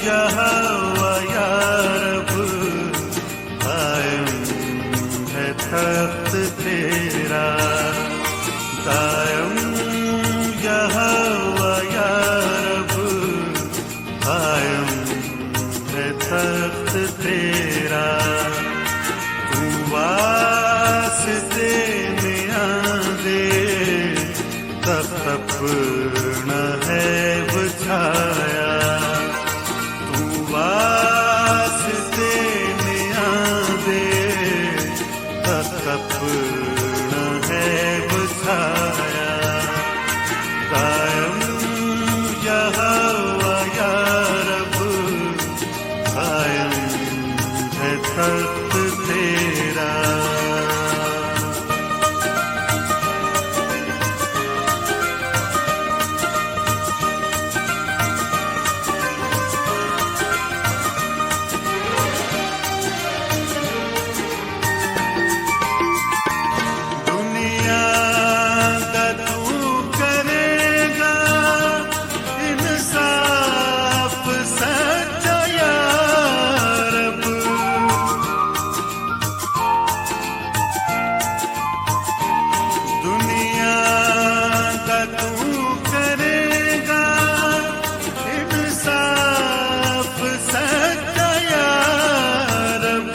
यहोवा या रब, कायम है तख्त तेरा। कायम यहोवा या रब, कायम है तख्त तेरा। तू वास्ते में आंदे तख्त अपना है बचाया। तू वास्ते में आंदे तख्त अपना है बचाया। कायम यहोवा या रब, कायम है तख्त तेरा। दुनिया का तू करेगा इंसाफ सच्चा या रब। दुनिया का तू करेगा इंसाफ सच्चा या रब।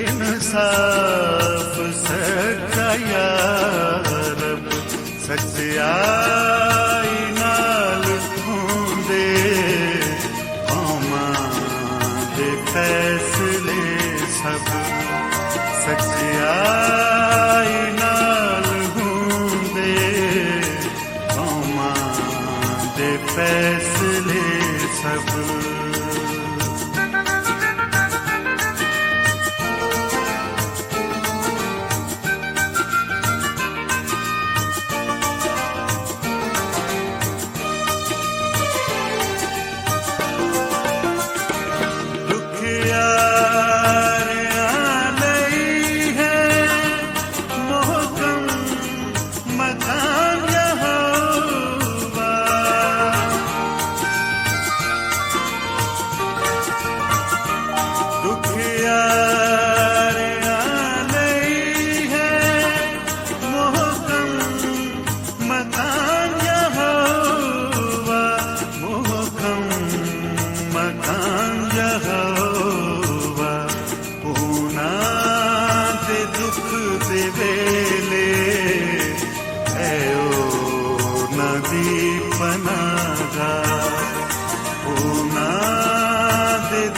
इंसाफ सच्चा या रब। सच्चाई नाल होंदे कौमां दे फैसले सब। सच्चाई नाल होंदे कौमां दे फैसले सब।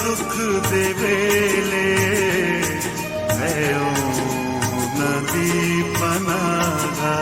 दुख दे वेले है ओ नदी पनागा।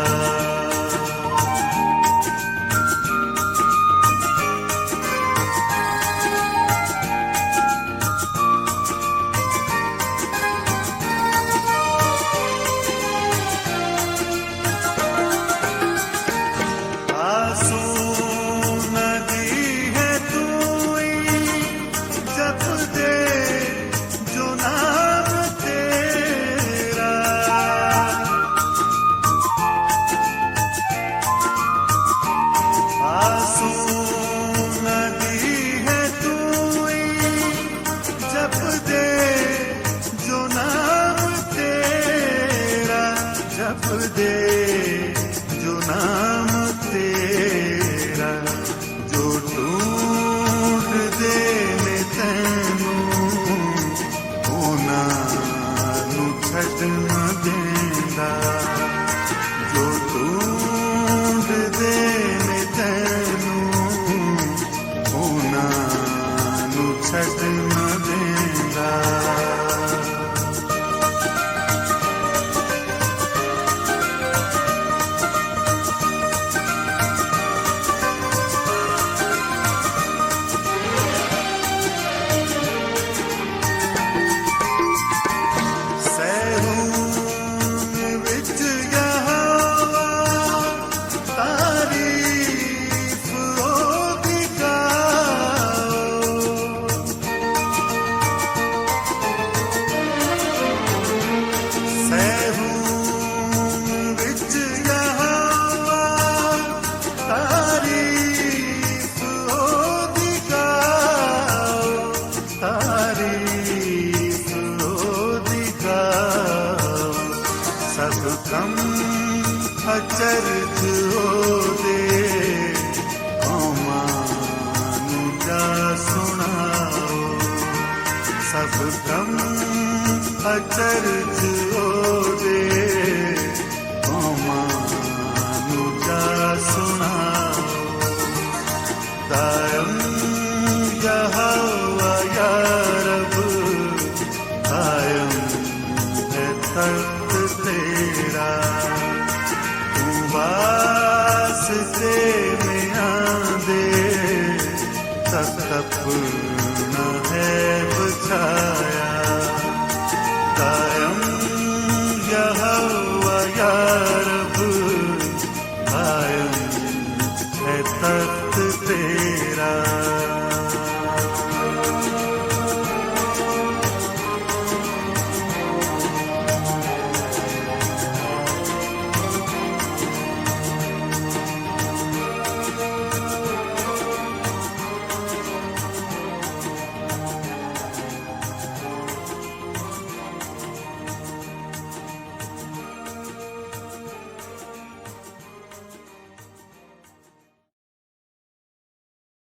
अचरज ओदे कौमां नूं जा सुनाओ सब कम अचरज ओदे कौमां नूं जा सुनाओ दायम यहोवा या रब कायम है तख्त तेरा तू वास्ते में आंदे सब अपना है बचाया कायम